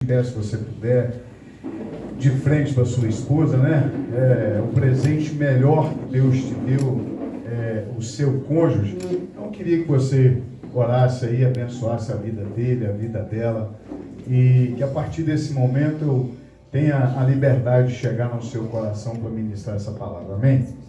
Se você puder, de frente para sua esposa, né? O presente melhor que Deus te deu, o seu cônjuge. Então, eu queria que você orasse aí, abençoasse a vida dele, a vida dela, e que a partir desse momento eu tenha a liberdade de chegar no seu coração para ministrar essa palavra. Amém?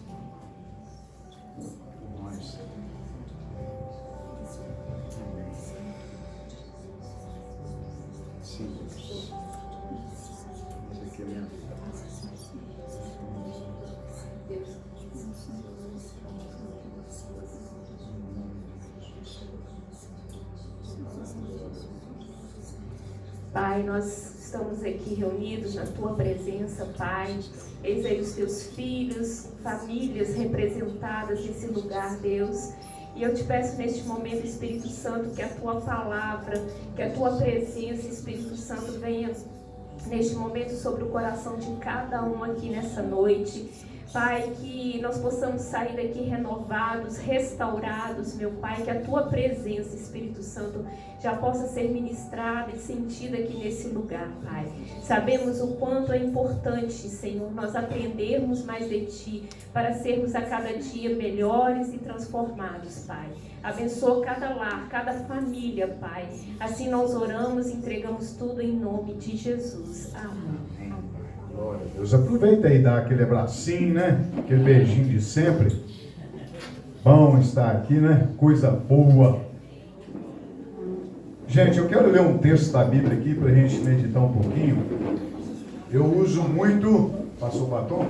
Pai, nós estamos aqui reunidos na Tua presença, Pai. Eis aí os Teus filhos, famílias representadas nesse lugar, Deus. E eu te peço neste momento, Espírito Santo, que a Tua palavra, que a Tua presença, Espírito Santo, venha neste momento sobre o coração de cada um aqui nessa noite. Pai, que nós possamos sair daqui renovados, restaurados, meu Pai, que a Tua presença, Espírito Santo, já possa ser ministrada e sentida aqui nesse lugar, Pai. Sabemos o quanto é importante, Senhor, nós aprendermos mais de Ti, para sermos a cada dia melhores e transformados, Pai. Abençoa cada lar, cada família, Pai. Assim nós oramos e entregamos tudo em nome de Jesus. Amém. Glória a Deus. Aproveita aí e dá aquele abracinho, né? Aquele beijinho de sempre. Bom estar aqui, né? Coisa boa. Gente, eu quero ler um texto da Bíblia aqui para a gente meditar um pouquinho. Eu uso muito... Passou o batom?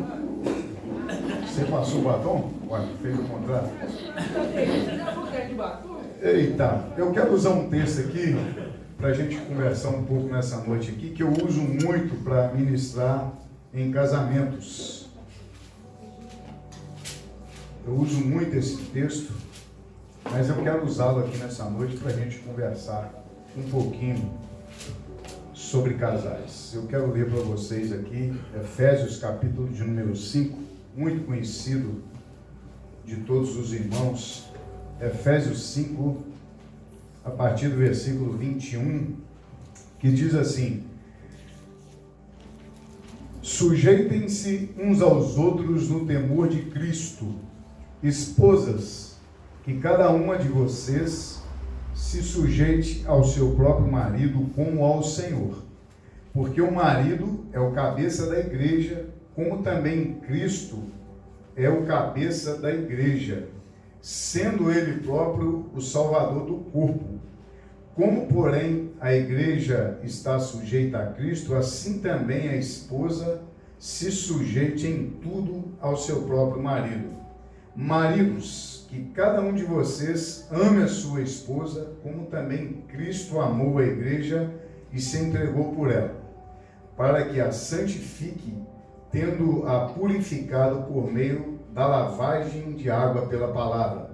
Você passou o batom? Olha, fez o contrário. Eita, eu quero usar um texto aqui para a gente conversar um pouco nessa noite aqui, que eu uso muito para ministrar em casamentos. Eu uso muito esse texto, mas eu quero usá-lo aqui nessa noite para a gente conversar um pouquinho sobre casais. Eu quero ler para vocês aqui Efésios capítulo de número 5, muito conhecido de todos os irmãos. Efésios 5, a partir do versículo 21, que diz assim: sujeitem-se uns aos outros no temor de Cristo. Esposas, que cada uma de vocês se sujeite ao seu próprio marido como ao Senhor. Porque o marido é o cabeça da igreja, como também Cristo é o cabeça da igreja, sendo ele próprio o salvador do corpo. Como, porém, a igreja está sujeita a Cristo, assim também a esposa se sujeite em tudo ao seu próprio marido. Maridos, que cada um de vocês ame a sua esposa, como também Cristo amou a igreja e se entregou por ela, para que a santifique, tendo-a purificado por meio da lavagem de água pela palavra,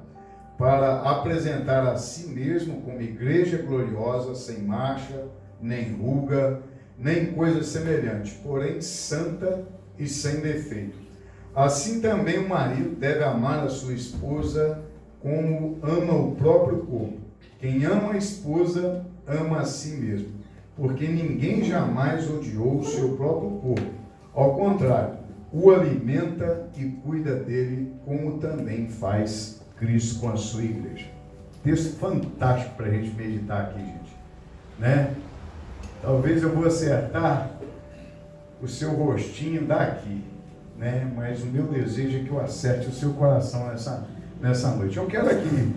para apresentar a si mesmo como igreja gloriosa, sem mancha, nem ruga, nem coisa semelhante, porém santa e sem defeito. Assim também o marido deve amar a sua esposa como ama o próprio corpo. Quem ama a esposa, ama a si mesmo, porque ninguém jamais odiou o seu próprio corpo. Ao contrário, o alimenta e cuida dele, como também faz Cristo com a sua igreja. Texto fantástico para a gente meditar aqui, gente. Né? Talvez eu vou acertar o seu rostinho daqui, né? Mas o meu desejo é que eu acerte o seu coração nessa noite. Eu quero aqui,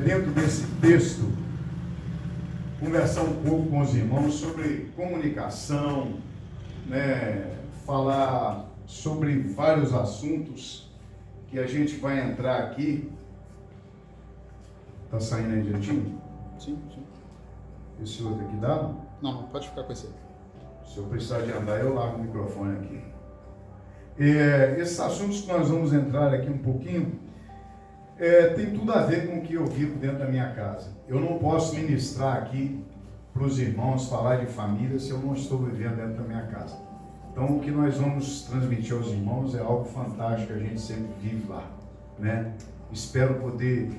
dentro desse texto, conversar um pouco com os irmãos sobre comunicação, né? Falar sobre vários assuntos que a gente vai entrar aqui. Tá saindo aí direitinho? Sim, sim. Esse outro aqui dá? Não, pode ficar com esse aí. Se eu precisar de andar, eu largo o microfone aqui. Esses assuntos que nós vamos entrar aqui um pouquinho, tem tudo a ver com o que eu vivo dentro da minha casa. Eu não posso ministrar aqui para os irmãos, falar de família, se eu não estou vivendo dentro da minha casa. Então, o que nós vamos transmitir aos irmãos é algo fantástico que a gente sempre vive lá, né? Espero poder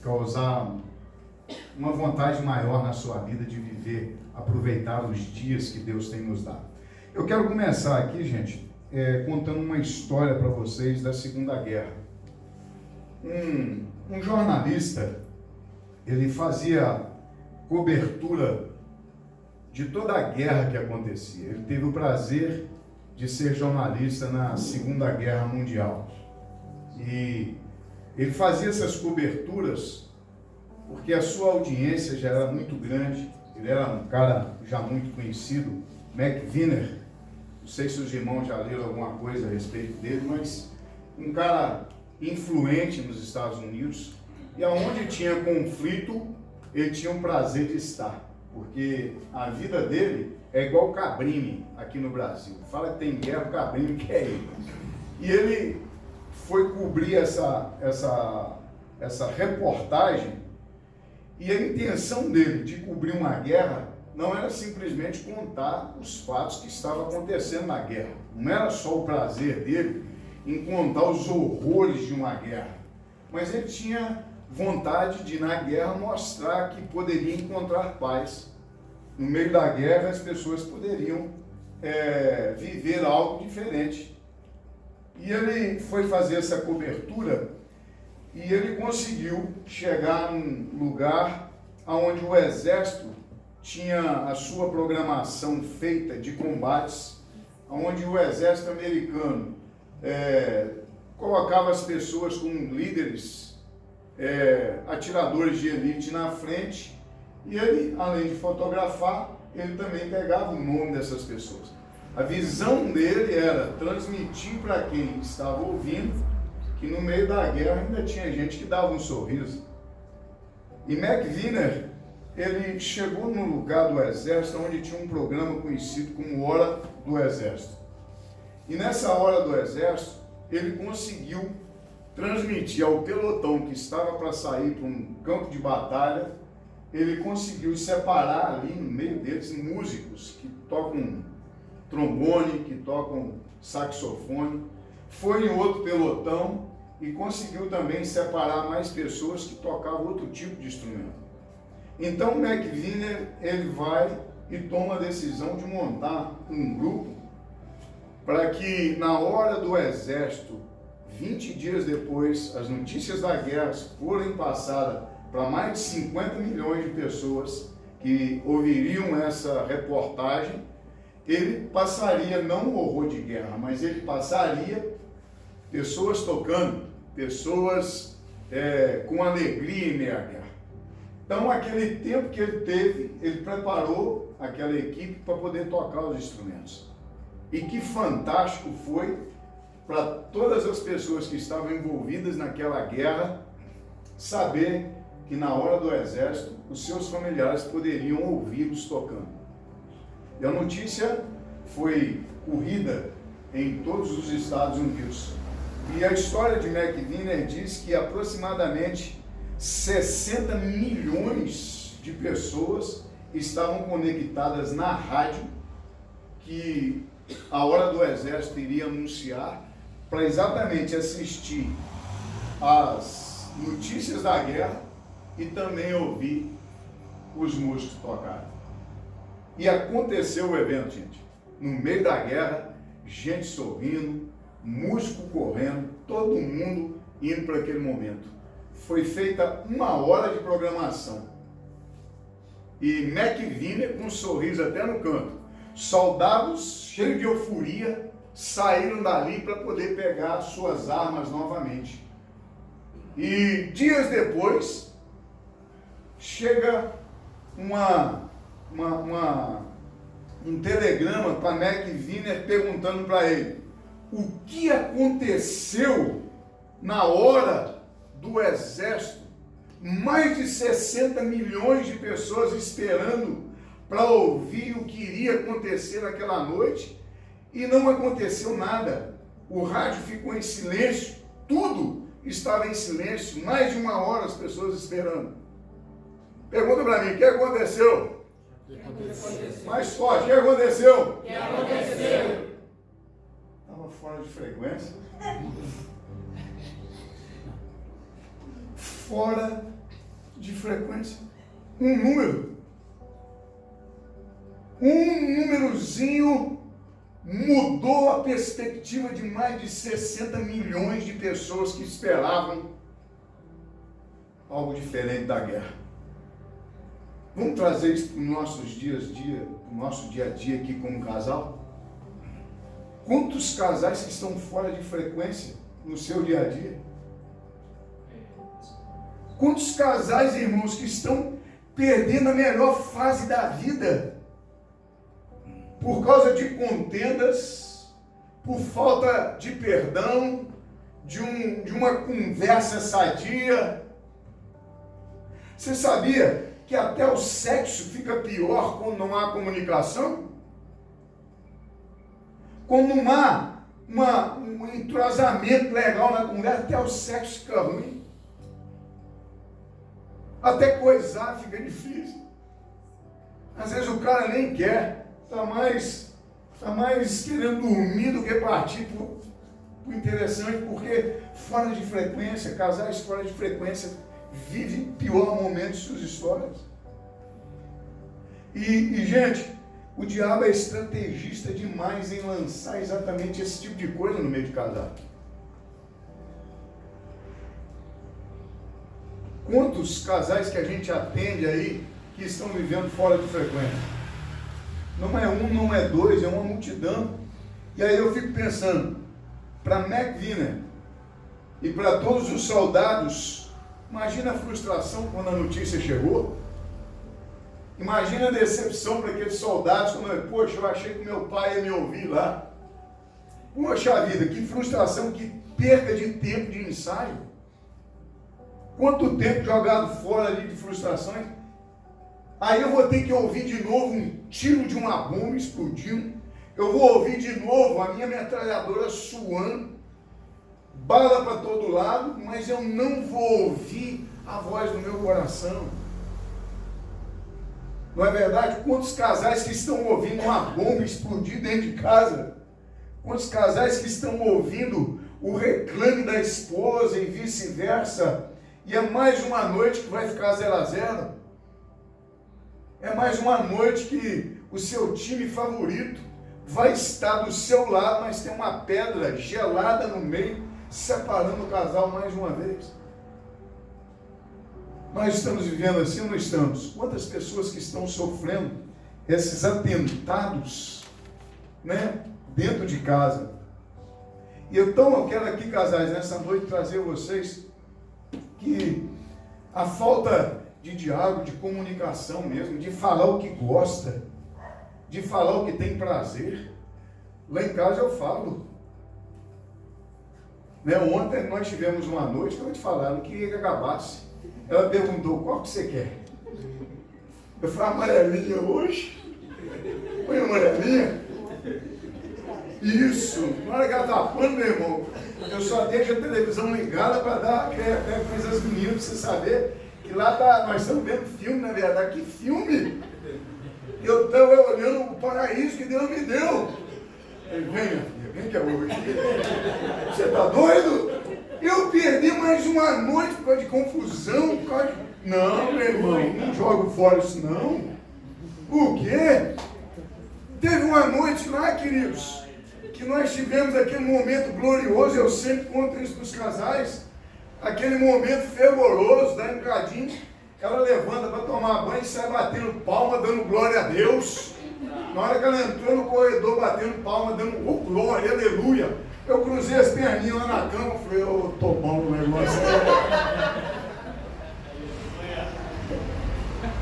causar uma vontade maior na sua vida de viver, aproveitar os dias que Deus tem nos dado. Eu quero começar aqui, gente, contando uma história para vocês da Segunda Guerra. Um jornalista, ele fazia cobertura de toda a guerra que acontecia. Ele teve o prazer de ser jornalista na Segunda Guerra Mundial. E ele fazia essas coberturas porque a sua audiência já era muito grande. Ele era um cara já muito conhecido, McVinner. Não sei se os irmãos já leram alguma coisa a respeito dele, mas um cara influente nos Estados Unidos. E aonde tinha conflito, ele tinha um prazer de estar. Porque a vida dele é igual o Cabrini aqui no Brasil. Fala que tem guerra, o Cabrini que é ele. E ele foi cobrir essa reportagem, e a intenção dele de cobrir uma guerra não era simplesmente contar os fatos que estavam acontecendo na guerra. Não era só o prazer dele em contar os horrores de uma guerra, mas ele tinha vontade de, na guerra, mostrar que poderia encontrar paz. No meio da guerra, as pessoas poderiam viver algo diferente. E ele foi fazer essa cobertura e ele conseguiu chegar num lugar onde o exército tinha a sua programação feita de combates, onde o exército americano colocava as pessoas como líderes, atiradores de elite na frente, e ele, além de fotografar, ele também pegava o nome dessas pessoas. A visão dele era transmitir para quem estava ouvindo que no meio da guerra ainda tinha gente que dava um sorriso. E McVinner, ele chegou num lugar do exército onde tinha um programa conhecido como Hora do Exército. E nessa Hora do Exército, ele conseguiu transmitir ao pelotão que estava para sair para um campo de batalha, ele conseguiu separar ali no meio deles músicos que tocam trombone, que tocam saxofone. Foi em outro pelotão e conseguiu também separar mais pessoas que tocavam outro tipo de instrumento. Então McVinner, ele vai e toma a decisão de montar um grupo para que na hora do exército, 20 dias depois, as notícias da guerra forem passadas para mais de 50 milhões de pessoas que ouviriam essa reportagem. Ele passaria não um horror de guerra, mas ele passaria pessoas tocando, pessoas com alegria em meio à guerra. Então, aquele tempo que ele teve, ele preparou aquela equipe para poder tocar os instrumentos. E que fantástico foi para todas as pessoas que estavam envolvidas naquela guerra saber que na hora do exército os seus familiares poderiam ouvi-los tocando. E a notícia foi corrida em todos os Estados Unidos. E a história de McVinner diz que aproximadamente 60 milhões de pessoas estavam conectadas na rádio que a Hora do Exército iria anunciar para exatamente assistir às notícias da guerra e também ouvir os músicos tocarem. E aconteceu o evento, gente. No meio da guerra, gente sorrindo, músico correndo, todo mundo indo para aquele momento. Foi feita 1 hora de programação. E McVinner com um sorriso até no canto. Soldados cheios de euforia saíram dali para poder pegar suas armas novamente. E dias depois, chega um telegrama para McVinner perguntando para ele o que aconteceu na hora do exército. Mais de 60 milhões de pessoas esperando para ouvir o que iria acontecer naquela noite e não aconteceu nada. O rádio ficou em silêncio, tudo estava em silêncio, mais de 1 hora as pessoas esperando. Pergunta para mim, o que aconteceu? Mais forte, o que aconteceu? O que aconteceu? Estava fora de frequência. Fora de frequência. um número. Um númerozinho mudou a perspectiva de mais de 60 milhões de pessoas que esperavam algo diferente da guerra. Vamos trazer isso para os nossos dias a dia, para o nosso dia a dia aqui como casal? Quantos casais que estão fora de frequência no seu dia a dia? Quantos casais, irmãos, que estão perdendo a melhor fase da vida por causa de contendas, por falta de perdão, de uma conversa sadia? Você sabia que até o sexo fica pior quando não há comunicação? Quando não há um entrosamento legal na conversa, até o sexo fica ruim. Até coisar fica difícil. Às vezes o cara nem quer, está mais querendo dormir do que partir pro interessante, porque fora de frequência, casais fora de frequência vivem pior momento de suas histórias. E gente, o diabo é estrategista demais em lançar exatamente esse tipo de coisa no meio de casal. Quantos casais que a gente atende aí que estão vivendo fora de frequência? Não é um, não é dois, é uma multidão. E aí eu fico pensando, para McVinner e para todos os soldados, imagina a frustração quando a notícia chegou. Imagina a decepção para aqueles soldados, quando, poxa, eu achei que meu pai ia me ouvir lá. Poxa vida, que frustração, que perda de tempo de ensaio. Quanto tempo jogado fora ali de frustrações. Aí eu vou ter que ouvir de novo um tiro de uma bomba explodindo. Eu vou ouvir de novo a minha metralhadora suando, bala para todo lado, mas eu não vou ouvir a voz do meu coração. Não é verdade? Quantos casais que estão ouvindo uma bomba explodir dentro de casa? Quantos casais que estão ouvindo o reclame da esposa e vice-versa? E é mais uma noite que vai ficar 0-0. É mais uma noite que o seu time favorito vai estar do seu lado, mas tem uma pedra gelada no meio, separando o casal mais uma vez. Nós estamos vivendo assim ou não estamos? Quantas pessoas que estão sofrendo esses atentados, né, dentro de casa? E então eu quero aqui, casais, nessa noite trazer a vocês que a falta de diálogo, de comunicação mesmo, de falar o que gosta, de falar o que tem prazer. Lá em casa eu falo. Né? Ontem nós tivemos uma noite que eu vou te falar, não queria que acabasse. Ela perguntou, qual que você quer? Eu falei, amarelinha hoje? Põe amarelinha? Isso, na hora que ela tá falando, meu irmão, eu só deixo a televisão ligada para dar coisas meninas, para você saber que lá tá, nós estamos vendo filme, na verdade. Que filme? Eu estava olhando o paraíso que Deus me deu. Ele, vem, minha filha, vem que é hoje. Você tá doido? Eu perdi mais uma noite por causa de confusão, por causa de... Não, meu irmão, não jogo fora isso não. O quê? Teve uma noite lá, queridos, que nós tivemos aquele momento glorioso, eu sempre conto isso para os casais, aquele momento fervoroso, daí um bocadinho, ela levanta para tomar banho e sai batendo palma, dando glória a Deus. Na hora que ela entrou no corredor, batendo palma, dando glória, aleluia. Eu cruzei as perninhas lá na cama, falei, eu tô bom no negócio.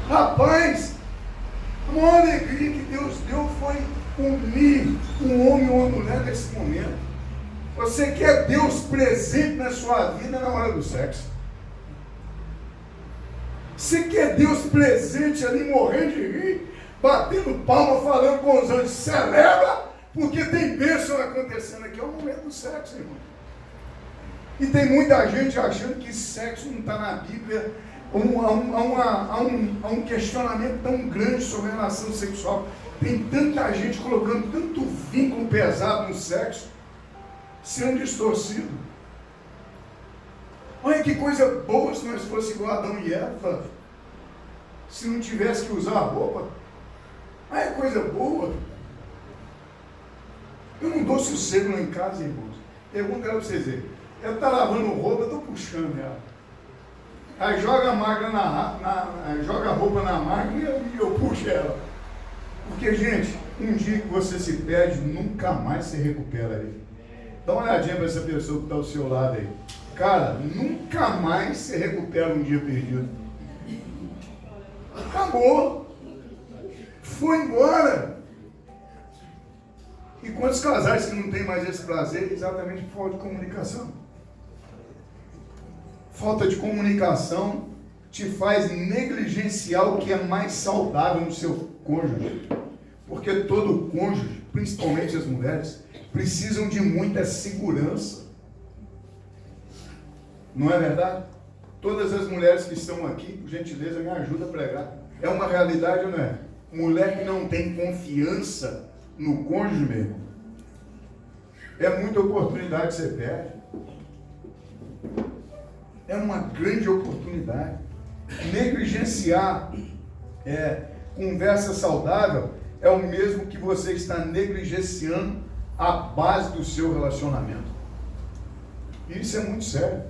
Rapaz, uma alegria que Deus deu foi unir um homem ou uma mulher nesse momento. Você quer Deus presente na sua vida na hora do sexo. Você quer Deus presente ali, morrendo de rir, batendo palma, falando com os anjos, celebra, porque tem bênção acontecendo aqui. É o momento do sexo, irmão. E tem muita gente achando que sexo não está na Bíblia. Há um questionamento tão grande sobre a relação sexual. Tem tanta gente colocando tanto vínculo pesado no sexo, sendo distorcido. Olha que coisa boa se nós fosse igual Adão e Eva. se não tivesse que usar a roupa. Ah, é coisa boa. Eu não dou sossego lá em casa, irmãos. Pergunta para vocês verem. Ela está lavando roupa, eu estou puxando ela. Aí joga a máquina joga a roupa na máquina e eu puxo ela. Porque, gente, um dia que você se perde, nunca mais se recupera aí. Dá uma olhadinha para essa pessoa que está ao seu lado aí. Cara, nunca mais se recupera um dia perdido. Acabou. Foi embora. E quantos casais que não têm mais esse prazer? Exatamente por falta de comunicação. Falta de comunicação te faz negligenciar o que é mais saudável no seu cônjuge. Porque todo cônjuge, principalmente as mulheres, precisam de muita segurança. Não é verdade? Todas as mulheres que estão aqui, por gentileza, me ajudam a pregar. É uma realidade ou não é? Mulher que não tem confiança no cônjuge mesmo, é muita oportunidade que você perde. É uma grande oportunidade. Negligenciar conversa saudável é o mesmo que você está negligenciando a base do seu relacionamento. Isso é muito sério.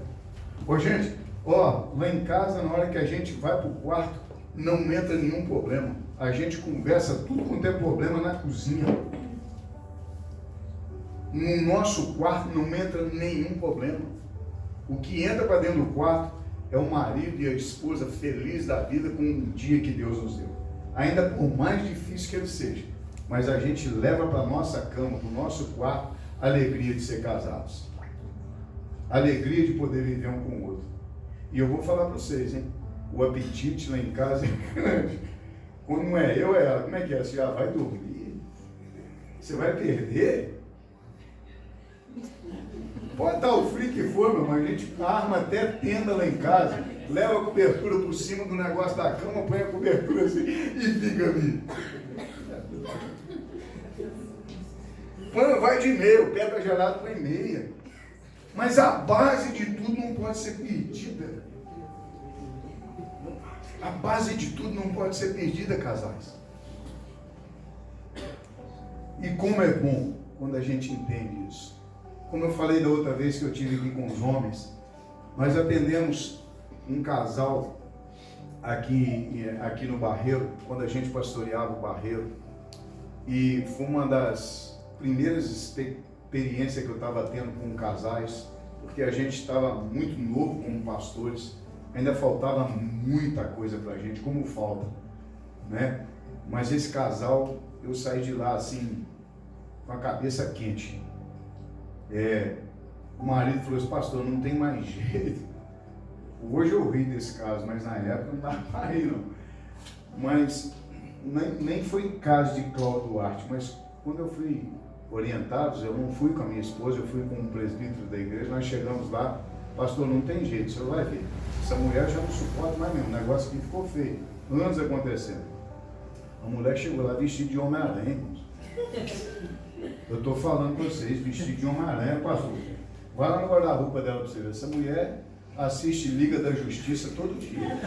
Ô gente, lá em casa, na hora que a gente vai para o quarto, não entra nenhum problema. A gente conversa tudo quanto é problema na cozinha. No nosso quarto não entra nenhum problema. O que entra para dentro do quarto é o marido e a esposa feliz da vida com o dia que Deus nos deu. Ainda por mais difícil que ele seja. Mas a gente leva para a nossa cama, para o nosso quarto, a alegria de ser casados. A alegria de poder viver um com o outro. E eu vou falar para vocês, hein? O apetite lá em casa é grande. Quando não é eu, é ela. Como é que é? Você já vai dormir? Você vai perder? Pode estar o frio que for, meu irmão. A gente arma até tenda lá em casa. Leva a cobertura por cima do negócio da cama, põe a cobertura assim e fica ali. Vai de meia, o pé está gelado, põe meia. Mas a base de tudo não pode ser perdida. A base de tudo não pode ser perdida, casais. E como é bom quando a gente entende isso. Como eu falei da outra vez que eu tive aqui com os homens, nós atendemos um casal aqui no Barreiro, quando a gente pastoreava o Barreiro, e foi uma das primeiras experiências que eu estava tendo com casais, porque a gente estava muito novo como pastores, ainda faltava muita coisa para a gente, como falta, né? Mas esse casal, eu saí de lá assim, com a cabeça quente. O marido falou assim: pastor, não tem mais jeito. Hoje eu ri desse caso, mas na época não dava para rir, não. Mas nem foi caso de Cláudio Duarte, mas quando eu fui orientados, eu não fui com a minha esposa, eu fui com um presbítero da igreja, nós chegamos lá, pastor, não tem jeito, o senhor vai ver. Essa mulher já não suporta mais mesmo, o negócio aqui ficou feio, anos acontecendo. A mulher chegou lá vestida de Homem-Aranha, irmãos. Eu estou falando para vocês, vestido de Homem-Aranha, pastor. Vai lá no guarda-roupa dela para você ver. Essa mulher assiste Liga da Justiça todo dia.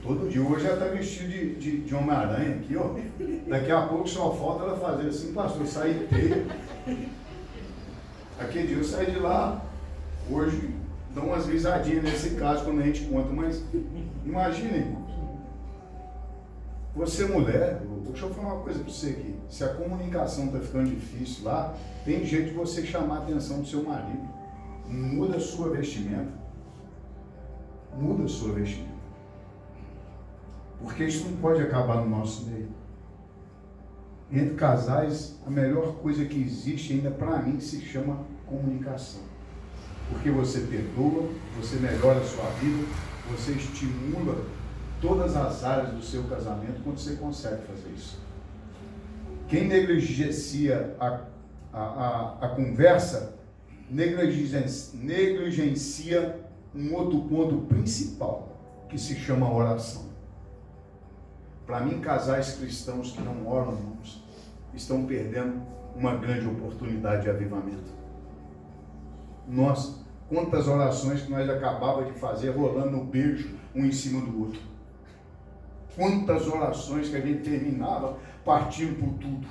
Todo dia. Hoje ela está vestida de Homem-Aranha aqui, ó. Daqui a pouco só falta ela fazer assim, pastor, sair inteiro. Aquele dia eu saí de lá. Hoje dá umas risadinhas nesse caso quando a gente conta, mas imagina, irmãos. Você mulher, deixa eu falar uma coisa para você aqui. Se a comunicação está ficando difícil lá, tem jeito de você chamar a atenção do seu marido. Muda a sua vestimenta. Muda a sua vestimenta. Porque isso não pode acabar no nosso meio. Entre casais, a melhor coisa que existe ainda para mim se chama comunicação. Porque você perdoa, você melhora a sua vida, você estimula todas as áreas do seu casamento quando você consegue fazer isso. Quem negligencia a conversa, negligencia um outro ponto principal, que se chama oração. Para mim, casais cristãos que não oram, irmãos, estão perdendo uma grande oportunidade de avivamento. Nossa, quantas orações que nós acabávamos de fazer rolando no beijo, um em cima do outro. Quantas orações que a gente terminava partindo por tudo.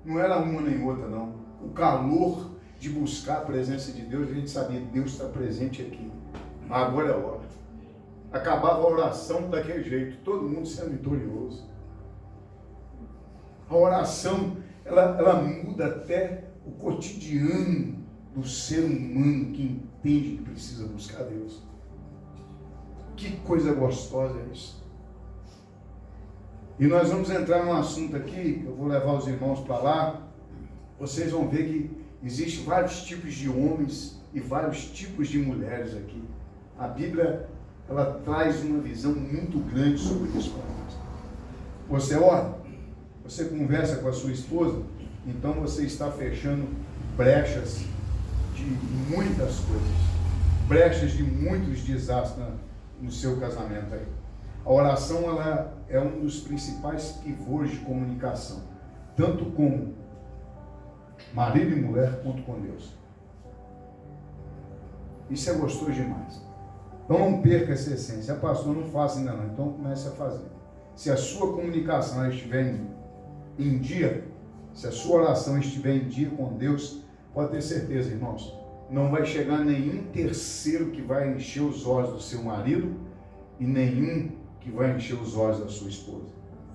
Não era uma nem outra, não. O calor de buscar a presença de Deus, a gente sabia, Deus está presente aqui. Agora é a hora. Acabava a oração daquele jeito, todo mundo sendo vitorioso. A oração, ela muda até o cotidiano do ser humano que entende que precisa buscar Deus. Que coisa gostosa é isso. E nós vamos entrar num assunto aqui, eu vou levar os irmãos para lá, vocês vão ver que existem vários tipos de homens e vários tipos de mulheres aqui. A Bíblia, ela traz uma visão muito grande sobre isso para nós. Você ora, você conversa com a sua esposa, então você está fechando brechas de muitas coisas, brechas de muitos desastres no seu casamento aí. A oração, ela é um dos principais pivôs de comunicação, tanto com marido e mulher, quanto com Deus. Isso é gostoso demais. Então não perca essa essência. Pastor, não faça ainda não, então comece a fazer. Se a sua comunicação estiver em dia, se a sua oração estiver em dia com Deus, pode ter certeza, irmãos, não vai chegar nenhum terceiro que vai encher os olhos do seu marido e nenhum que vai encher os olhos da sua esposa.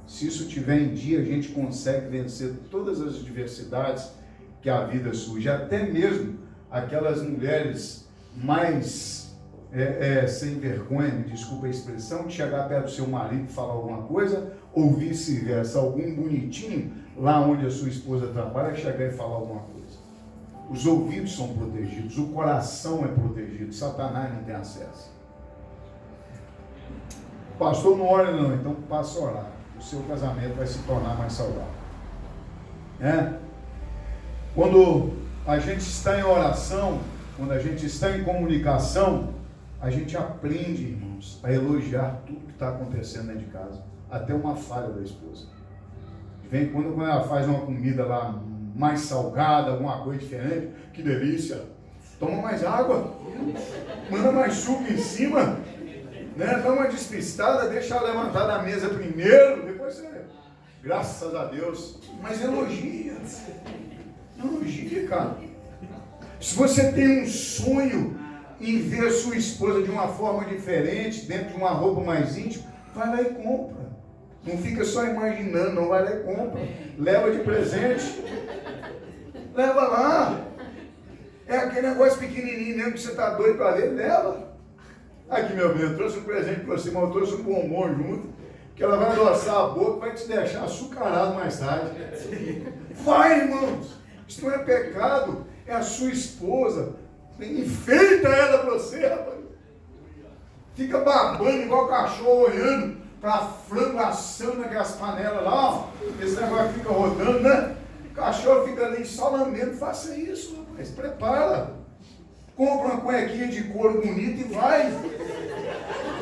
Se isso estiver em dia, a gente consegue vencer todas as adversidades que a vida surge, até mesmo aquelas mulheres mais sem vergonha, me desculpa a expressão, de chegar perto do seu marido e falar alguma coisa, ou vice-versa, algum bonitinho lá onde a sua esposa trabalha, chegar e falar alguma coisa. Os ouvidos são protegidos, o coração é protegido, Satanás não tem acesso. Pastor, não ora não, então passa a orar. O seu casamento vai se tornar mais saudável. Quando a gente está em oração, quando a gente está em comunicação, a gente aprende, irmãos, a elogiar tudo que está acontecendo dentro de casa. Até uma falha da esposa. Vem quando ela faz uma comida lá mais salgada, alguma coisa diferente, que delícia. Toma mais água, manda mais suco em cima, dá uma despistada, deixa ela levantar da mesa primeiro, depois você, graças a Deus, mas elogia, cara. Se você tem um sonho em ver a sua esposa de uma forma diferente, dentro de uma roupa mais íntima, vai lá e compra. Não fica só imaginando, não, vai lá e compra. Leva de presente. Leva lá. É aquele negócio pequenininho mesmo que você está doido para ver, leva. Aqui, meu bem, eu trouxe um presente para você, mas eu trouxe um bombom junto, que ela vai adoçar a boca, vai te deixar açucarado mais tarde. Vai, irmãos. Isso não é pecado, é a sua esposa. Enfeita ela para você, rapaz. Fica babando igual cachorro olhando para frango assando naquelas panelas lá, ó. Esse negócio fica rodando, né? O cachorro fica ali só lambendo. Faça isso, rapaz. Prepara. Compra uma cuequinha de couro bonita e vai.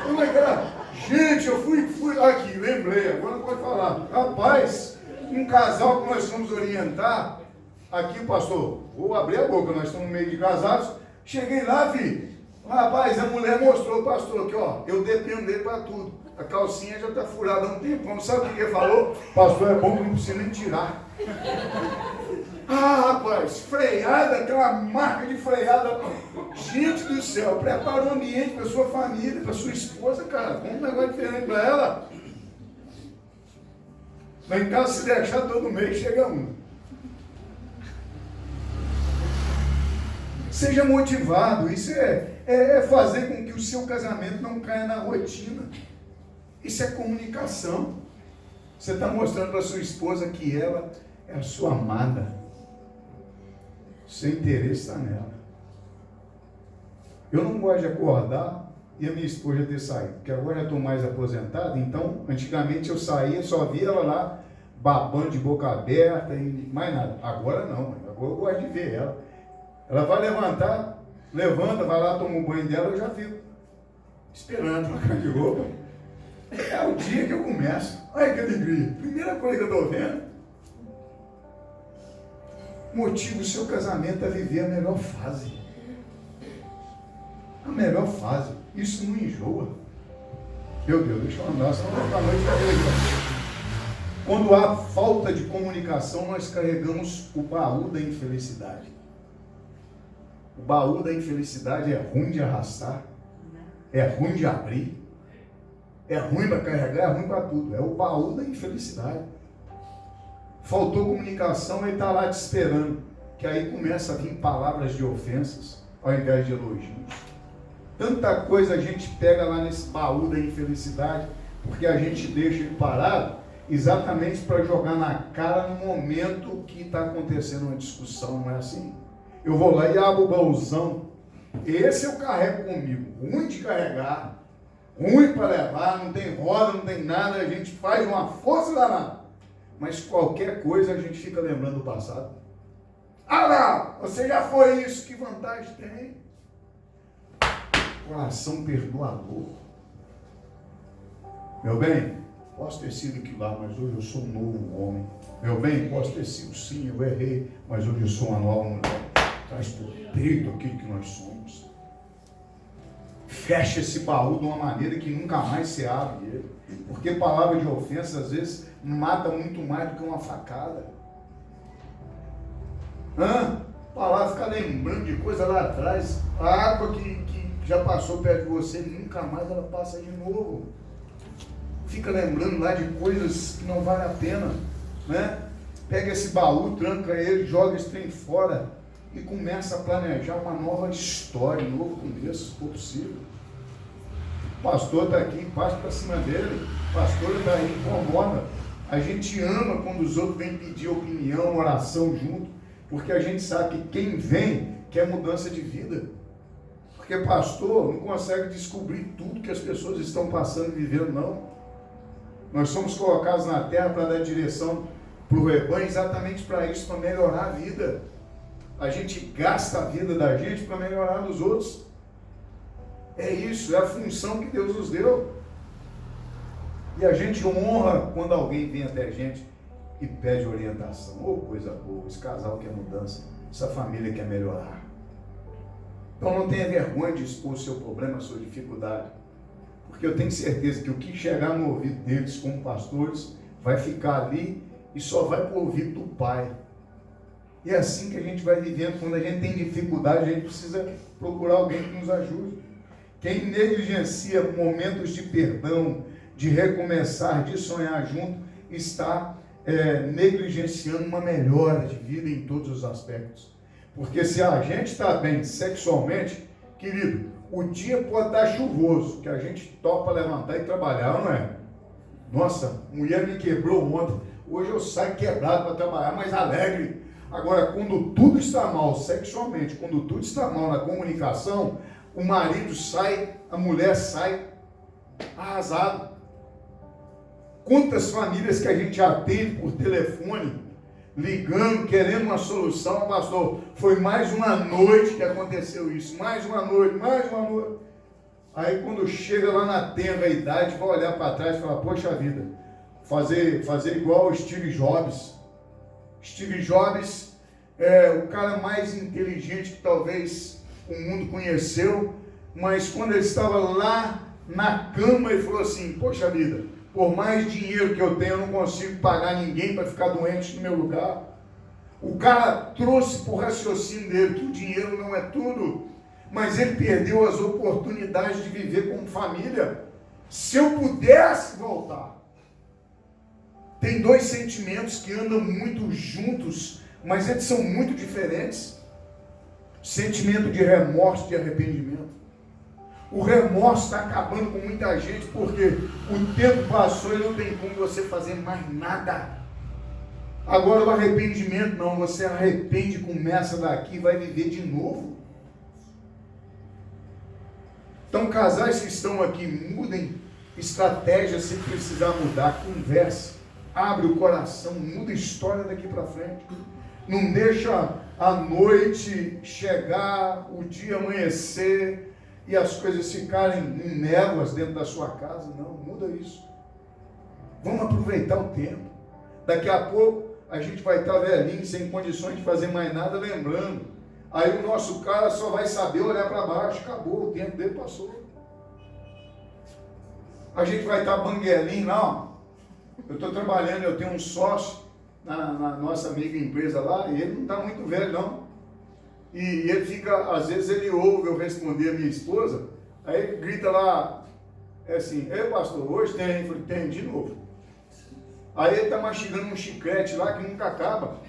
Como é que é? Gente, eu fui aqui, lembrei, agora não pode falar. Rapaz, um casal que nós fomos orientar, aqui, pastor, vou abrir a boca, nós estamos no meio de casados. Cheguei lá, filho. Rapaz, a mulher mostrou, pastor, que ó, eu dependo dele para tudo. A calcinha já está furada há um tempão. Sabe o que ele falou? Pastor, é bom que não precisa nem tirar. Ah, rapaz, freada, aquela marca de freada. Gente do céu, prepara um ambiente para sua família, para sua esposa, cara. Põe um negócio diferente para ela. Lá em casa, se deixar todo mês, chega um. Seja motivado. Isso é fazer com que o seu casamento não caia na rotina. Isso é comunicação. Você está mostrando para sua esposa que ela é a sua amada. Seu interesse está nela. Eu não gosto de acordar e a minha esposa ter saído, porque agora já estou mais aposentado. Então, antigamente eu saía, só via ela lá babando de boca aberta e mais nada. Agora não, agora eu gosto de ver ela. Ela vai levantar, levanta, vai lá, toma um banho dela, eu já fico esperando trocar de roupa. É o dia que eu começo. Olha que alegria. Primeira coisa que eu estou vendo. Motiva o seu casamento a viver a melhor fase. A melhor fase. Isso não enjoa. Meu Deus, deixa eu andar, senão vai ficar a noite inteira. Quando há falta de comunicação, nós carregamos o baú da infelicidade. O baú da infelicidade é ruim de arrastar, é ruim de abrir, é ruim para carregar, é ruim para tudo. É o baú da infelicidade. Faltou comunicação, ele está lá te esperando. Que aí começa a vir palavras de ofensas, ao invés de elogios. Tanta coisa a gente pega lá nesse baú da infelicidade, porque a gente deixa ele parado, exatamente para jogar na cara no momento que está acontecendo uma discussão, não é assim? Eu vou lá e abro o baúzão. Esse eu carrego comigo. Ruim de carregar, ruim para levar, não tem roda, não tem nada, a gente faz uma força danada. Mas qualquer coisa a gente fica lembrando do passado. Ah lá, você já foi isso, que vantagem tem? Coração perdoador. Meu bem, posso ter sido aquilo lá, mas hoje eu sou um novo homem. Meu bem, posso ter sido sim, eu errei, mas hoje eu sou uma nova mulher. Traz por peito aquilo que nós somos. Fecha esse baú de uma maneira que nunca mais se abre ele. Porque palavra de ofensa às vezes mata muito mais do que uma facada. Palavra ficar lembrando de coisa lá atrás. A água que já passou perto de você, nunca mais ela passa de novo. Fica lembrando lá de coisas que não vale a pena, né? Pega esse baú, tranca ele, joga esse trem fora e começa a planejar uma nova história, um novo começo, se for possível. O pastor está aqui, passa para cima dele, o pastor está aí, incomoda. A gente ama quando os outros vêm pedir opinião, oração junto, porque a gente sabe que quem vem quer mudança de vida. Porque pastor não consegue descobrir tudo que as pessoas estão passando e vivendo, não. Nós somos colocados na terra para dar direção para o rebanho exatamente para isso, para melhorar a vida. A gente gasta a vida da gente para melhorar a dos outros. É isso, é a função que Deus nos deu. E a gente honra quando alguém vem até a gente e pede orientação. Oh, coisa boa, esse casal quer mudança, essa família quer melhorar. Então não tenha vergonha de expor o seu problema, a sua dificuldade. Porque eu tenho certeza que o que chegar no ouvido deles como pastores vai ficar ali e só vai para o ouvido do Pai. E é assim que a gente vai vivendo. Quando a gente tem dificuldade, a gente precisa procurar alguém que nos ajude. Quem negligencia momentos de perdão, de recomeçar, de sonhar junto, está negligenciando uma melhora de vida em todos os aspectos. Porque se a gente está bem sexualmente, querido, o dia pode estar chuvoso, que a gente topa levantar e trabalhar, não é? Nossa, mulher me quebrou ontem, hoje eu saio quebrado para trabalhar, mas alegre. Agora, quando tudo está mal sexualmente, quando tudo está mal na comunicação, o marido sai, a mulher sai arrasado. Quantas famílias que a gente atende por telefone, ligando, querendo uma solução, pastor, foi mais uma noite que aconteceu isso, mais uma noite. Aí quando chega lá na tenra idade, vai olhar para trás e falar, poxa vida, fazer igual o Steve Jobs. Steve Jobs é o cara mais inteligente que talvez o mundo conheceu, mas quando ele estava lá na cama, ele falou assim, poxa vida, por mais dinheiro que eu tenho, eu não consigo pagar ninguém para ficar doente no meu lugar. O cara trouxe para o raciocínio dele que o dinheiro não é tudo, mas ele perdeu as oportunidades de viver como família. Se eu pudesse voltar. Tem dois sentimentos que andam muito juntos, mas eles são muito diferentes. Sentimento de remorso, de arrependimento. O remorso está acabando com muita gente, porque o tempo passou e não tem como você fazer mais nada. Agora o arrependimento não, você arrepende, começa daqui, vai viver de novo. Então casais que estão aqui, mudem estratégia se precisar mudar, converse, abre o coração, muda a história daqui para frente. Não deixa a noite chegar, o dia amanhecer e as coisas ficarem em névoas dentro da sua casa. Não, muda isso. Vamos aproveitar o tempo. Daqui a pouco a gente vai estar velhinho, sem condições de fazer mais nada, lembrando. Aí o nosso cara só vai saber olhar para baixo. Acabou, o tempo dele passou. A gente vai estar banguelinho lá, ó. Eu estou trabalhando, eu tenho um sócio na nossa amiga empresa lá, e ele não está muito velho, não. E ele fica, às vezes ele ouve eu responder a minha esposa, aí ele grita lá, assim, ei pastor, hoje tem? Eu falei, tem, de novo. Aí ele está mastigando um chiclete lá que nunca acaba.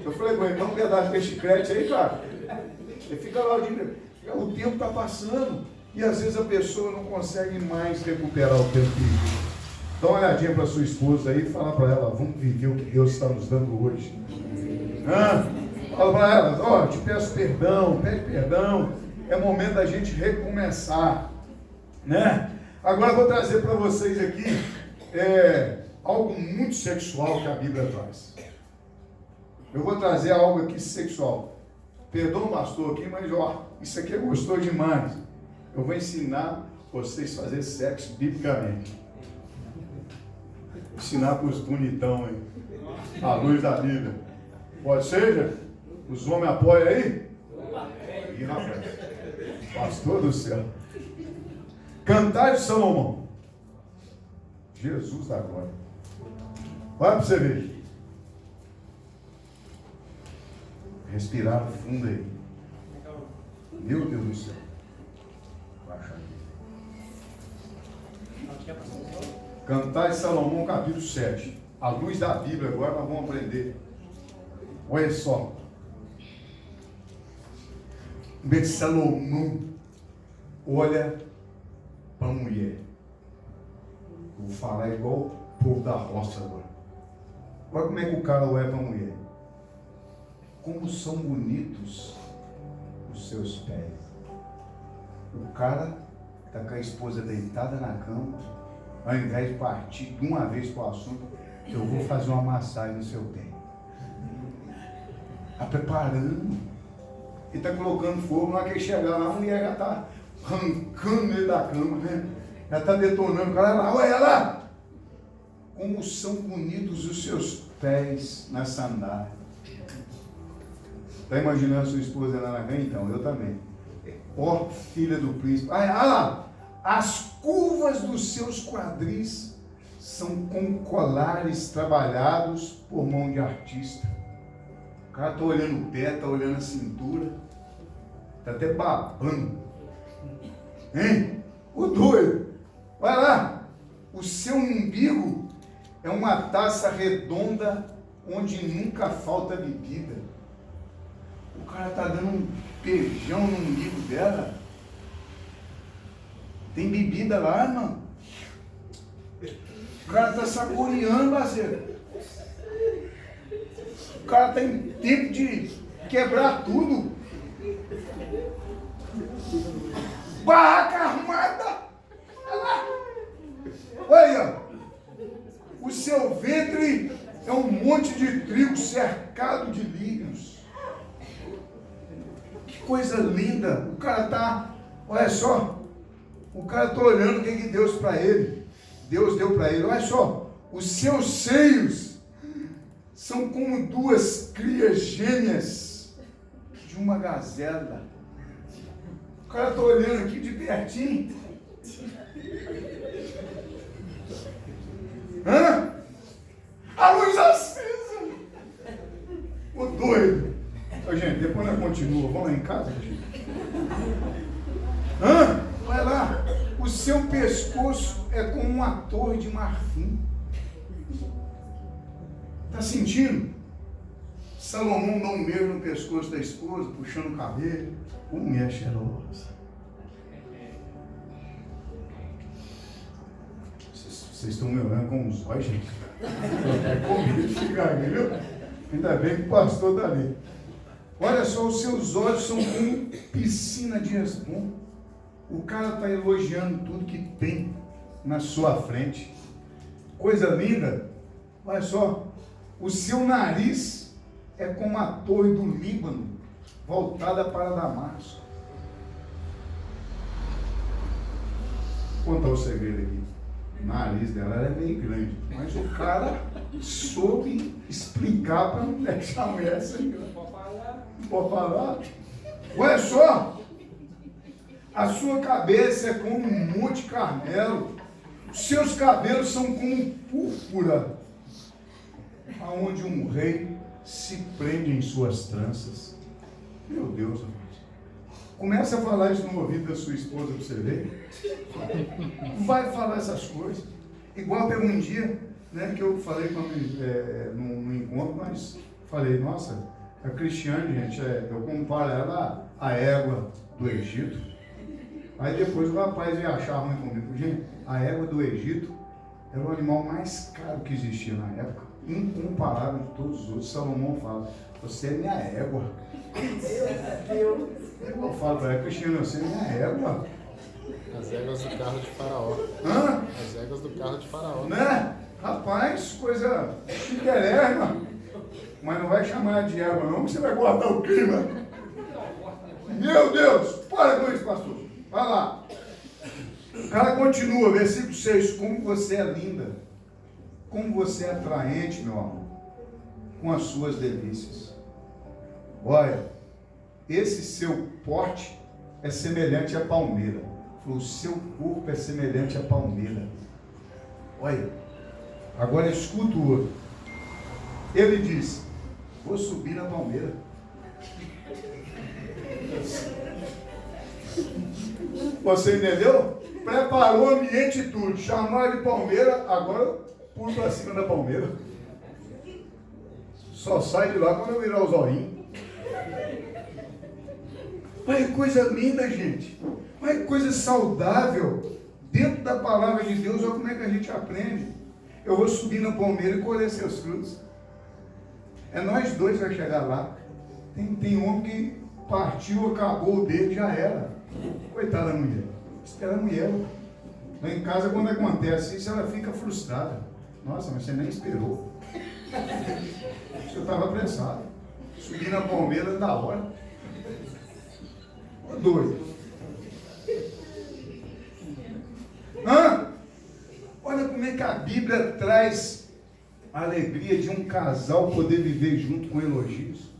Eu falei, bom, então um pedaço de chiclete aí, cara. Ele fica lá o tempo está passando, e às vezes a pessoa não consegue mais recuperar o tempo. Dá uma olhadinha para sua esposa aí e fala para ela, vamos viver o que Deus está nos dando hoje. Fala para ela, ó, te peço perdão, pede perdão. É momento da gente recomeçar, né? Agora eu vou trazer para vocês aqui algo muito sexual que a Bíblia traz. Eu vou trazer algo aqui sexual. Perdoa o pastor aqui, mas ó, isso aqui é gostoso demais. Eu vou ensinar vocês a fazer sexo biblicamente. Ensinar para os bonitão aí, à luz da Bíblia. Pode ser? Os homens apoiam aí? Ih, rapaz, pastor do céu. Cantar de Salomão. Jesus da glória. Vai para você ver. Respirar fundo aí. Meu Deus do céu. Vai achar aqui. Cantar de Salomão, capítulo 7. À luz da Bíblia, agora nós vamos aprender. Olha só. Em vez de Salomão, olha para a mulher. Vou falar igual o povo da roça agora. Olha como é que o cara olha para a mulher. Como são bonitos os seus pés. O cara está com a esposa deitada na cama, ao invés de partir de uma vez para o assunto, eu vou fazer uma massagem no seu pé. Está preparando. Ele está colocando fogo, na hora que ele chegar lá, a mulher já está arrancando ele da cama, né? Já está detonando. O cara lá, olha lá! Como são bonitos os seus pés na sandália. Está imaginando a sua esposa lá na cama? Então, eu também. Ó, filha do príncipe. Olha lá! As curvas dos seus quadris são com colares trabalhados por mão de artista. O cara está olhando o pé, está olhando a cintura, está até babando. Hein? O doido. Vai lá. O seu umbigo é uma taça redonda onde nunca falta bebida. O cara está dando um beijão no umbigo dela. Tem bebida lá, irmão. O cara está saboreando, parceiro. O cara está em tempo de quebrar tudo. Barraca armada. Olha aí, ó. O seu ventre é um monte de trigo cercado de lírios. Que coisa linda. O cara está, olha só. O cara está olhando o que Deus para ele. Deus deu para ele. Olha só. Os seus seios são como duas crias gêmeas de uma gazela. O cara está olhando aqui de pertinho. A luz acesa. O doido. Ô, gente, depois nós continuamos. Vamos lá em casa, gente. Vai lá. O seu pescoço é como uma torre de marfim. Está sentindo? Salomão dá um beijo no pescoço da esposa, puxando o cabelo. Mulher cheirosa. Vocês estão me olhando com os olhos, gente. É comigo de ficar, viu? Ainda bem que o pastor está ali. Olha só, os seus olhos são como piscina de Hesbom. O cara está elogiando tudo que tem na sua frente. Coisa linda. Olha só. O seu nariz é como a torre do Líbano, voltada para Damasco. Vou contar o segredo aqui. O nariz dela é meio grande, mas o cara soube explicar para não deixar a mulher sem graça. Não pode falar? Olha só. A sua cabeça é como um monte Carmelo, Seus cabelos são como púrpura, aonde um rei se prende em suas tranças. Meu Deus, amados. Começa a falar isso no ouvido da sua esposa para você ver. Vai falar essas coisas. Igual teve um dia, né, que eu falei no encontro, mas falei, nossa, a Cristiane, gente, eu comparo ela à égua do Egito. Aí depois o rapaz ia achar ruim comigo. Gente, a égua do Egito era o animal mais caro que existia na época, incomparável de todos os outros. Salomão fala, você é minha égua. Eu falo para ela, Cristiane, você é minha égua. As éguas do carro de Faraó. Hã? As éguas do carro de Faraó. Né? Rapaz, coisa chiquérrima. Mas não vai chamar de égua não, que você vai guardar o clima. Meu Deus, para com isso, pastor. Vai lá. O cara continua, versículo 6. Como você é linda. Como você é atraente, meu amor. Com as suas delícias. Olha, esse seu porte é semelhante à palmeira. O seu corpo é semelhante à palmeira. Olha, agora escuta o outro. Ele diz, vou subir na palmeira. Você entendeu? Preparou o ambiente e tudo. Chamou de palmeira, agora pulo para cima da palmeira. Só sai de lá quando eu virar os olhinhos. Olha que coisa linda, gente. Olha que coisa saudável. Dentro da palavra de Deus, olha como é que a gente aprende. Eu vou subir na palmeira e colher seus frutos. É nós dois que vai chegar lá. Tem homem que partiu, acabou o dedo, já era. Coitada da mulher. Esperando eu. Lá em casa, quando acontece isso, ela fica frustrada. Nossa, mas você nem esperou. Você estava apressado. Subir na palmeira da hora. Ô doido. Olha como é que a Bíblia traz a alegria de um casal poder viver junto com elogios.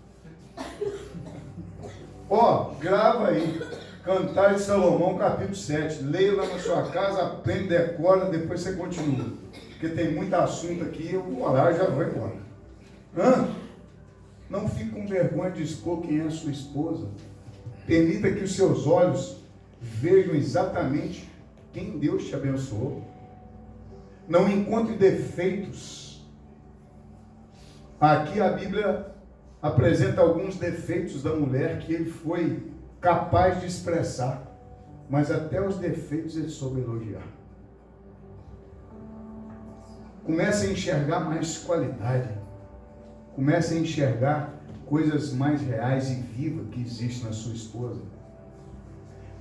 Grava aí. Cantar de Salomão, capítulo 7. Leia lá na sua casa, aprende, decora, depois você continua. Porque tem muito assunto aqui, eu vou orar e já vou embora. Não fique com vergonha de expor quem é a sua esposa. Permita que os seus olhos vejam exatamente quem Deus te abençoou. Não encontre defeitos. Aqui a Bíblia apresenta alguns defeitos da mulher que ele foi capaz de expressar, mas até os defeitos ele soube elogiar. Comece a enxergar mais qualidade. Comece a enxergar coisas mais reais e vivas que existem na sua esposa.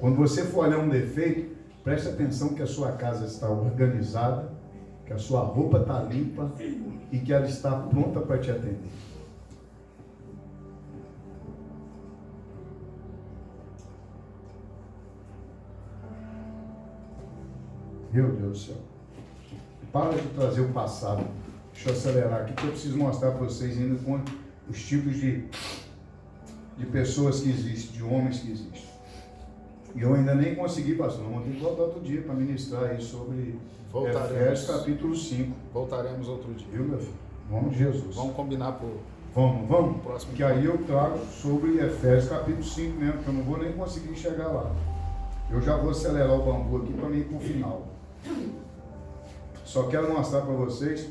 Quando você for olhar um defeito, preste atenção que a sua casa está organizada, que a sua roupa está limpa e que ela está pronta para te atender. Meu Deus do céu. Para de trazer o passado. Deixa eu acelerar aqui, que eu preciso mostrar para vocês ainda com os tipos de pessoas que existem, de homens que existem. E eu ainda nem consegui, pastor. Vamos ter que voltar outro dia para ministrar aí sobre Efésios capítulo 5. Voltaremos outro dia. Viu, meu filho? Em nome de Jesus. Vamos combinar por... Vamos. Próximo que aí eu trago sobre Efésios capítulo 5 mesmo, que eu não vou nem conseguir chegar lá. Eu já vou acelerar o bambu aqui para mim ir para o final. Só quero mostrar para vocês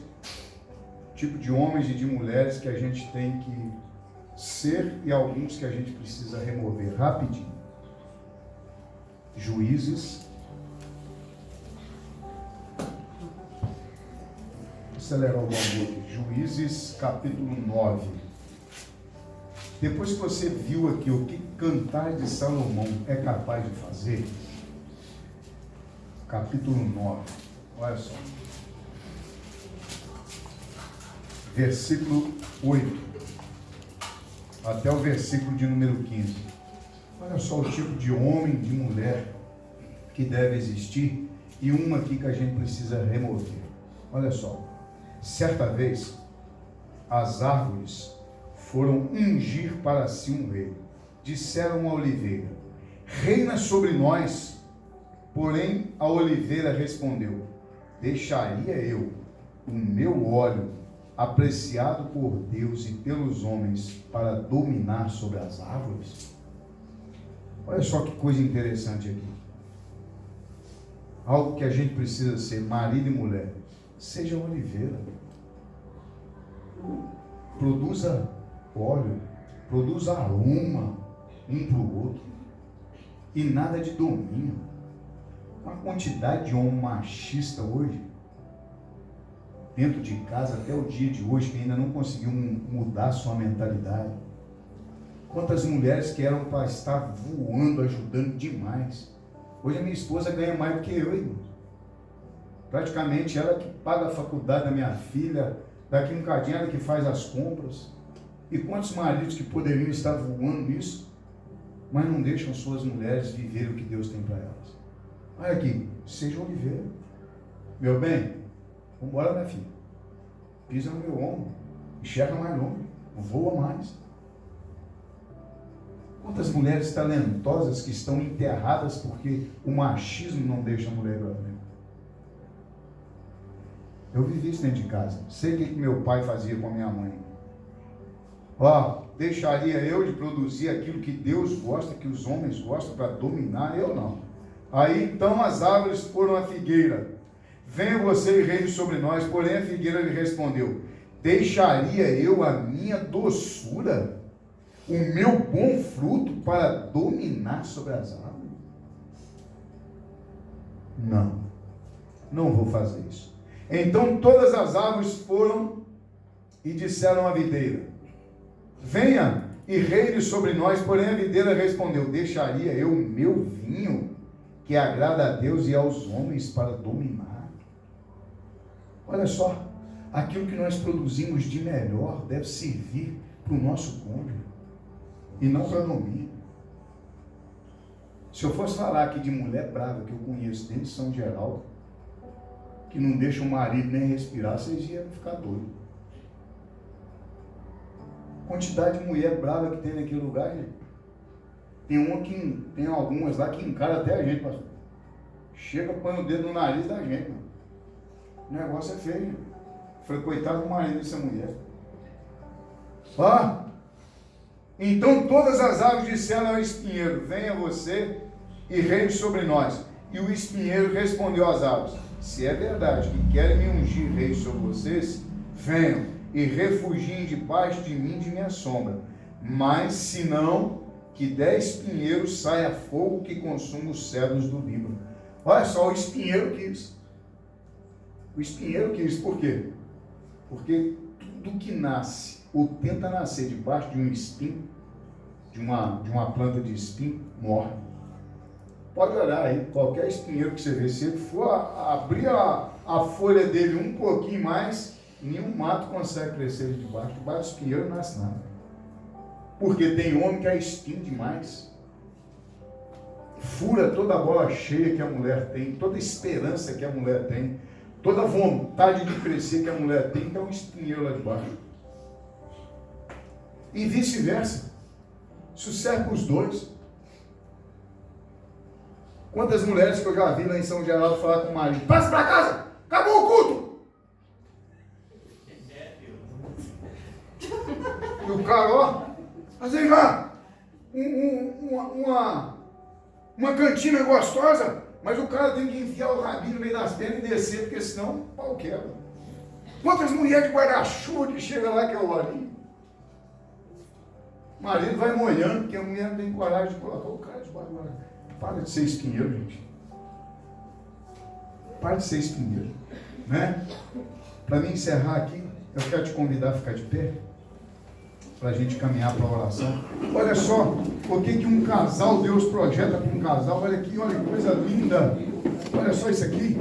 o tipo de homens e de mulheres que a gente tem que ser e alguns que a gente precisa remover rapidinho. Juízes. Vou acelerar o bambu aqui. Juízes capítulo 9. Depois que você viu aqui o que Cantar de Salomão é capaz de fazer, capítulo 9, olha só, versículo 8, até o versículo de número 15. Olha só o tipo de homem, de mulher que deve existir, e uma aqui que a gente precisa remover. Olha só, certa vez, as árvores foram ungir para si um rei. Disseram a oliveira: reina sobre nós. Porém a oliveira respondeu: deixaria eu o meu óleo apreciado por Deus e pelos homens para dominar sobre as árvores? Olha só que coisa interessante aqui. Algo que a gente precisa ser, marido e mulher. Seja oliveira. Produza óleo, produza aroma um para o outro. E nada de domínio. Uma quantidade de homem machista hoje, dentro de casa, até o dia de hoje, que ainda não conseguiu mudar sua mentalidade. Quantas mulheres que eram para estar voando, ajudando demais. Hoje a minha esposa ganha mais do que eu, irmão. Praticamente ela que paga a faculdade da minha filha, daqui um cadinho ela que faz as compras. E quantos maridos que poderiam estar voando nisso, mas não deixam suas mulheres viver o que Deus tem para elas. Olha aqui, seja oliveira. Meu bem, vamos embora, minha filha. Pisa no meu ombro, enxerga mais longe, voa mais. Quantas mulheres talentosas que estão enterradas porque o machismo não deixa a mulher gravidar. Eu vivi isso dentro de casa. Sei o que meu pai fazia com a minha mãe. Deixaria eu de produzir aquilo que Deus gosta, que os homens gostam para dominar? Eu não. Aí então as árvores foram a figueira. Venha você e reine sobre nós. Porém a figueira lhe respondeu: deixaria eu a minha doçura, o meu bom fruto, para dominar sobre as árvores? Não vou fazer isso. Então todas as árvores foram e disseram à videira: venha e reine sobre nós. Porém a videira respondeu: deixaria eu o meu vinho, que agrada a Deus e aos homens, para dominar? Olha só, aquilo que nós produzimos de melhor deve servir para o nosso cônjuge e não para domínio. Se eu fosse falar aqui de mulher brava que eu conheço dentro de São Geraldo, que não deixa o marido nem respirar, vocês iam ficar doidos. Quantidade de mulher brava que tem naquele lugar, gente. Tem algumas lá que encaram até a gente, pastor. Chega, põe o dedo no nariz da gente, mano. O negócio é feio, gente. Foi coitado do marido dessa mulher. Então todas as árvores disseram ao espinheiro: venha você e reine sobre nós. E o espinheiro respondeu às árvores: se é verdade que querem me ungir rei sobre vocês, venham e refugiem debaixo de mim, de minha sombra. Mas se não, que 10 pinheiros saia fogo que consuma os cedros do Líbano. Olha só, o espinheiro quis. O espinheiro quis, por quê? Porque tudo que nasce ou tenta nascer debaixo de um espinho, de uma planta de espinho, morre. Pode olhar aí, qualquer espinheiro que você vê, se ele for abrir a folha dele um pouquinho mais, nenhum mato consegue crescer debaixo. Debaixo do espinheiro não nasce nada. Porque tem homem que é espinho demais. Fura toda a bola cheia que a mulher tem, toda a esperança que a mulher tem, toda a vontade de crescer que a mulher tem, que é um espinheiro lá debaixo. E vice-versa. Isso serve para os dois. Quantas mulheres que eu já vi lá em São Geraldo falar com o marido: passa para casa, acabou o culto. E o cara, fazendo lá uma cantina gostosa, mas o cara tem que enfiar o rabinho no meio das pernas e descer, porque senão o pau quebra. Quantas mulheres de guarda-chuva que chega lá que é o olhinho? O marido vai molhando, porque a mulher não tem coragem de colocar o cara de guarda-chuva. Para de ser espinheiro, gente. Para de ser espinheiro. Né? Para mim encerrar aqui, eu quero te convidar a ficar de pé, para a gente caminhar para a oração. Olha só, o que um casal, Deus projeta para um casal. Olha aqui, olha que coisa linda. Olha só isso aqui.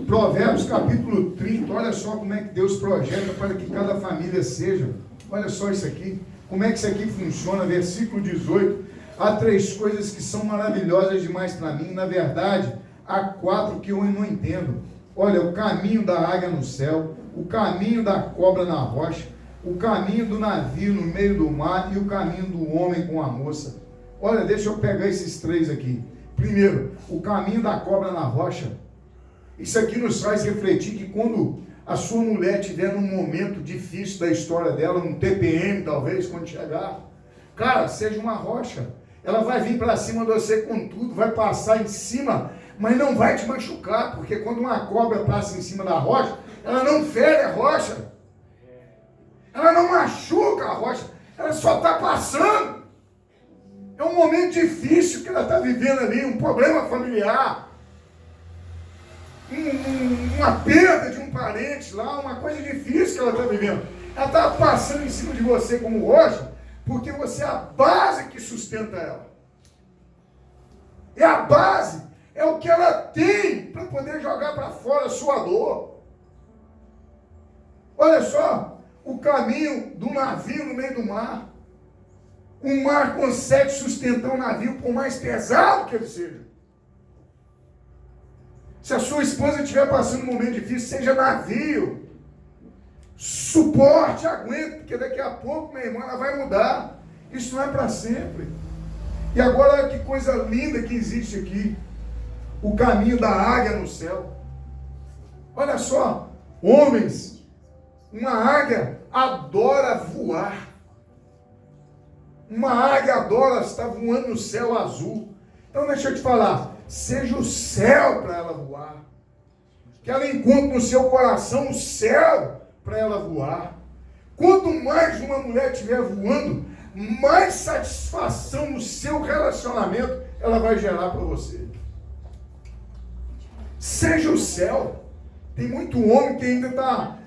Provérbios capítulo 30. Olha só como é que Deus projeta para que cada família seja. Olha só isso aqui. Como é que isso aqui funciona? Versículo 18. Há 3 coisas que são maravilhosas demais para mim. Na verdade, há 4 que eu não entendo. Olha, o caminho da águia no céu, o caminho da cobra na rocha, o caminho do navio no meio do mar e o caminho do homem com a moça. Olha, deixa eu pegar esses 3 aqui. Primeiro, o caminho da cobra na rocha. Isso aqui nos faz refletir que quando a sua mulher estiver num momento difícil da história dela, num TPM talvez, quando chegar, cara, seja uma rocha. Ela vai vir para cima de você com tudo, vai passar em cima, mas não vai te machucar, porque quando uma cobra passa em cima da rocha, ela não fere a rocha. Ela não machuca a rocha, ela só está passando. É um momento difícil que ela está vivendo ali, um problema familiar, uma perda de um parente lá, uma coisa difícil que ela está vivendo. Ela está passando em cima de você como rocha, porque você é a base que sustenta ela. É a base, é o que ela tem para poder jogar para fora a sua dor. Olha só, o caminho do navio no meio do mar. O mar consegue sustentar o navio por mais pesado que ele seja. Se a sua esposa estiver passando um momento difícil, seja navio. Suporte, aguente, porque daqui a pouco, meu irmão, ela vai mudar. Isso não é para sempre. E agora, olha que coisa linda que existe aqui. O caminho da águia no céu. Olha só, homens, uma águia adora voar. Uma águia adora estar voando no céu azul. Então deixa eu te falar, seja o céu para ela voar. Que ela encontre no seu coração o céu para ela voar. Quanto mais uma mulher estiver voando, mais satisfação no seu relacionamento ela vai gerar para você. Seja o céu. Tem muito homem que ainda está